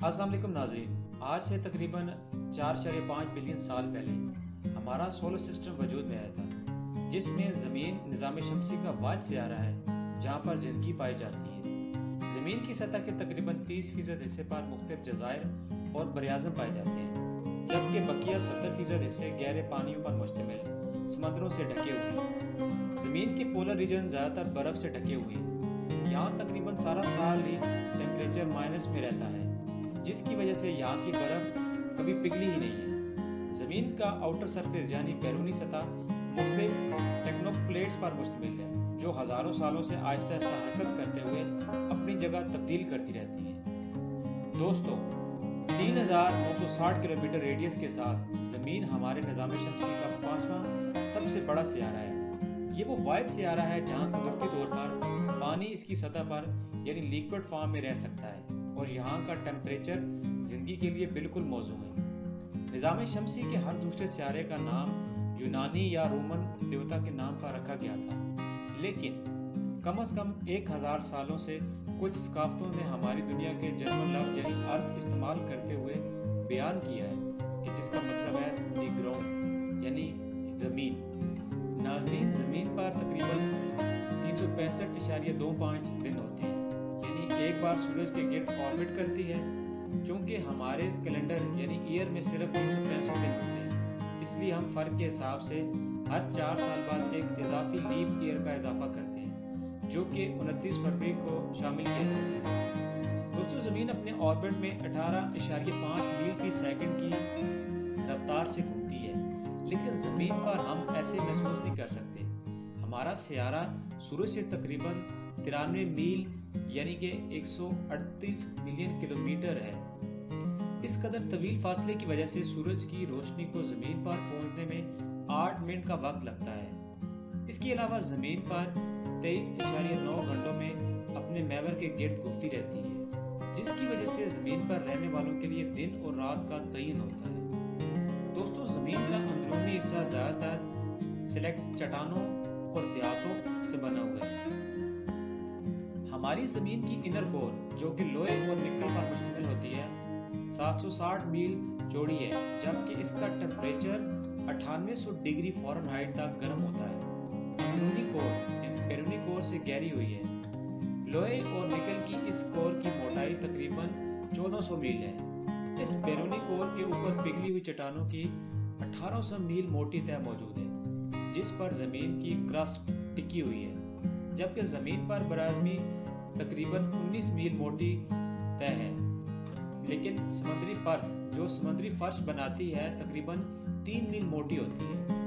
अस्सलाम वालेकुम नाज़रीन। आज से तकरीबन 4.5 बिलियन साल पहले हमारा सोलर सिस्टम वजूद में आया था, जिसमें ज़मीन निज़ाम शमसी का वाहिद सियारा है जहाँ पर ज़िंदगी पाई जाती है। ज़मीन की सतह के तकरीबन 30% हिस्से पर मुख्तलिफ जज़ायर और बरआज़म पाए जाते हैं, जबकि बकिया 70% हिस्से गहरे पानियों पर मुश्तमिल समंदरों से ढके हुए हैं। ज़मीन के पोलर रीजन ज़्यादातर बर्फ़ से ढके हुए हैं। यहाँ तकरीबन सारा साल ही टेम्परेचर माइनस में रहता है, जिसकी वजह से यहाँ की बर्फ कभी पिघली ही नहीं है। ज़मीन का आउटर सरफेस यानी बैरूनी सतह मुख्तलिफ टेक्टोनिक प्लेट्स पर मुश्तमिल है, जो हज़ारों सालों से आहिस्ता आहिस्ता हरकत करते हुए अपनी जगह तब्दील करती रहती हैं। दोस्तों, 3960 किलोमीटर रेडियस के साथ ज़मीन हमारे निज़ाम शमसी का 5वां सबसे बड़ा सियारा है। ये वो वाहिद सियारा है जहाँ कुदरती तौर पर पानी इसकी सतह पर यानी लिक्विड फॉर्म में रह सकता है और यहाँ का टेम्परेचर ज़िंदगी के लिए बिल्कुल मौजू है। निज़ाम शमसी के हर दूसरे सियारे का नाम यूनानी या रोमन देवता के नाम पर रखा गया था, लेकिन कम से कम 1000 सालों से कुछ सकाफ़तों ने हमारी दुनिया के जर्मन लफ्ज़ यानी अर्थ इस्तेमाल करते हुए बयान किया है कि जिसका मतलब है दी ग्राउंड यानी ज़मीन। नाज़रीन, ज़मीन पर तकरीबन 365.25 दिन होते हैं, यानी एक बार सूरज के गिर्द ऑर्बिट करती है। चूँकि हमारे कैलेंडर यानी ईयर में सिर्फ 365 दिन होते हैं, इसलिए हम फ़र्क के हिसाब से हर 4 साल बाद एक इजाफी लीप ईयर का इजाफा करते हैं, जो कि 29 फरवरी को शामिल किया जाता है। दोस्तों, ज़मीन अपने ऑर्बिट में 18.5 मील फी सेकंड की रफ्तार से घूमती है, लेकिन ज़मीन पर हम ऐसे महसूस नहीं कर सकते। हमारा सियारा सूरज से तकरीबन 93 मील यानी कि 138 मिलियन किलोमीटर है। इस कदर तवील फासले की वजह से सूरज की रोशनी को ज़मीन पर पहुंचने में 8 मिनट का वक्त लगता है। इसके अलावा ज़मीन पर 23.9 घंटों में अपने महवर के गिर्द घूमती रहती है, जिसकी वजह से ज़मीन पर रहने वालों के लिए दिन और रात का तयन होता है। दोस्तों, ज़मीन का अंदरूनी हिस्सा ज़्यादातर सिलेक्ट चट्टानों और देहातों से बना हुआ है। हमारी ज़मीन की इनर कोर, जो कि लोहे और निकल पर मुश्तमिल होती है, 760 मील चौड़ी है, जबकि इसका टेम्परेचर 9800 डिग्री फ़ारेनहाइट तक गर्म होता है। अंदरूनी कोर बैरूनी कोर से गहरी हुई है। लोहे और निकल की इस कोर की मोटाई तकरीबन 1400 मील है। इस बैरूनी कोर के ऊपर पिघली हुई चट्टानों की 1800 मील मोटी तह मौजूद है, जिस पर ज़मीन की क्रस्ट टिकी हुई है, जबकि ज़मीन पर बराज़मी तकरीबन 19 मील मोटी तय है। लेकिन समुद्री परत, जो समुद्री फर्श बनाती है, तकरीबन 3 मील मोटी होती है।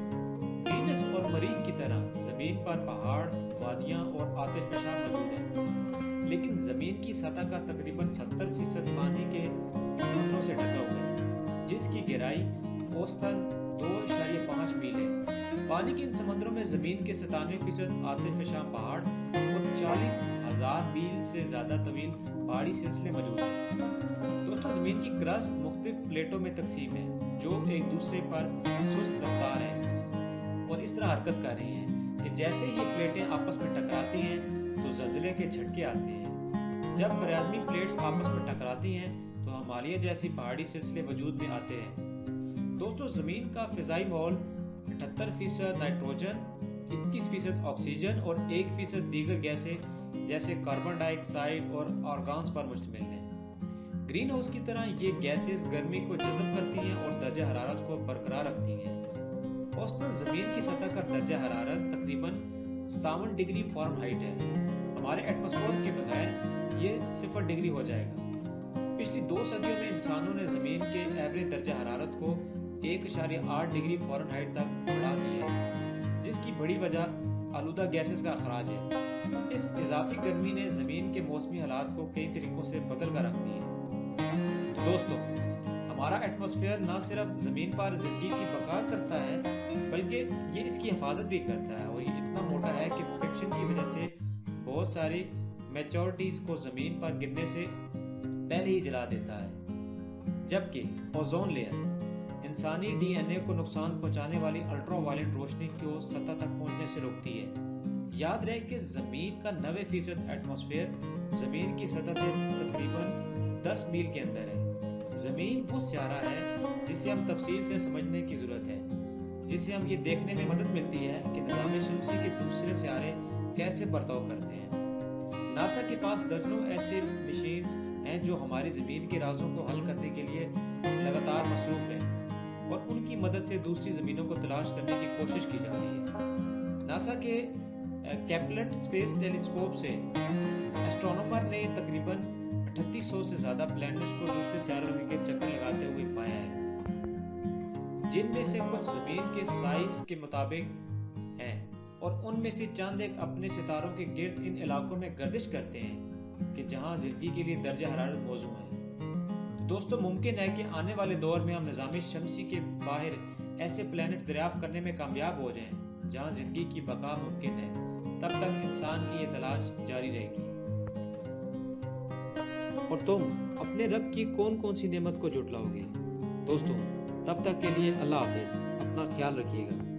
वीनस और मरीख की तरह ज़मीन पर पहाड़, वादियाँ और आतिशफ़शा मौजूद हैं, लेकिन ज़मीन की सतह का तकरीबन 70% पानी के समंदरों से ढका हुआ है, जिसकी गहराई औसतन 2.5 मील है। पानी के इन समंदरों में ज़मीन के 97% आतिशफ़शा पहाड़ और 40,000 मील से ज़्यादा तवील पहाड़ी सिलसिले मौजूद हैं। दोस्तों, ज़मीन की क्रस्ट मुख्तलिफ प्लेटों में तकसीम है, जो एक दूसरे पर सुस्त रफ्तार हैं और इस तरह हरकत कर रही हैं कि जैसे ही ये प्लेटें आपस में टकराती हैं तो ज़लज़ले के झटके आते हैं। जब बराज़मी प्लेट्स आपस में टकराती हैं तो हिमालय जैसी पहाड़ी सिलसिले वजूद में आते हैं। दोस्तों, ज़मीन का फ़िज़ाई माहौल 78% नाइट्रोजन, 21% ऑक्सीजन और 1% दीगर गैसें जैसे कार्बन डाइऑक्साइड और आर्गन्स पर मुश्तमिल है। ग्रीन हाउस की तरह ये गैसेस गर्मी को जज़ब करती हैं और दर्जा हरारत को बरकरार रखती हैं। औसतन ज़मीन की सतह का दर्जा हरारत तकरीबन 57 डिग्री फ़ारेनहाइट है। हमारे एटमॉस्फेयर के बगैर ये 0 डिग्री हो जाएगा। पिछली 2 सदियों में इंसानों ने ज़मीन के एवरेज दर्जा हरारत को 1.8 डिग्री फ़ारेनहाइट तक बढ़ा दिया है, जिसकी बड़ी वजह आलूदा गैसेस का अखराज है। इस इजाफी गर्मी ने ज़मीन के मौसमी हालात को कई तरीकों से बदल कर रख दिया है। तो दोस्तों, हमारा एटमॉस्फेयर न सिर्फ ज़मीन पर ज़िंदगी की बका करता है, बल्कि ये इसकी हिफाजत भी करता है, और ये इतना मोटा है कि फ्रिक्शन की वजह से बहुत सारी मेजॉरिटीज़ को ज़मीन पर गिरने से पहले ही जला देता है। जबकि ओजोन लेयर इंसानी डीएनए को नुकसान पहुंचाने वाली अल्ट्रावायलेट रोशनी को सतह तक पहुंचने से रोकती है। याद रहे कि ज़मीन का 90% एटमॉस्फेयर ज़मीन की सतह से तकरीबन 10 मील के अंदर है। زمین وہ سیارہ ہے جسے ہم تفصیل سے سمجھنے کی ضرورت ہے، جسے ہم یہ دیکھنے میں مدد ملتی ہے کہ نظام شمسی کے دوسرے سیارے کیسے برتاؤ کرتے ہیں۔ ناسا کے پاس درجنوں ایسے مشینز ہیں جو ہماری زمین کے رازوں کو حل کرنے کے لیے لگاتار مصروف ہیں اور ان کی مدد سے دوسری زمینوں کو تلاش کرنے کی کوشش کی جا رہی ہے۔ ناسا کے کیپلر اسپیس ٹیلیسکوپ سے ایسٹرونومر نے تقریباً 3800 سے زیادہ پلانٹس کو دوسرے سیاروں کے چکر لگاتے ہوئے پایا ہے، جن میں سے کچھ زمین کے سائز کے مطابق ہیں اور ان میں سے چند ایک اپنے ستاروں کے گرد ان علاقوں میں گردش کرتے ہیں کہ جہاں زندگی کے لیے درجہ حرارت موزوں ہے۔ تو دوستو، ممکن ہے کہ آنے والے دور میں ہم نظام شمسی کے باہر ایسے پلانٹ دریافت کرنے میں کامیاب ہو جائیں جہاں زندگی کی بقا ممکن ہے۔ تب تک انسان کی یہ تلاش جاری رہے گی۔ اور تم اپنے رب کی کون کون سی نعمت کو جھٹلاؤ گے؟ دوستو، تب تک کے لیے اللہ حافظ، اپنا خیال رکھیے گا۔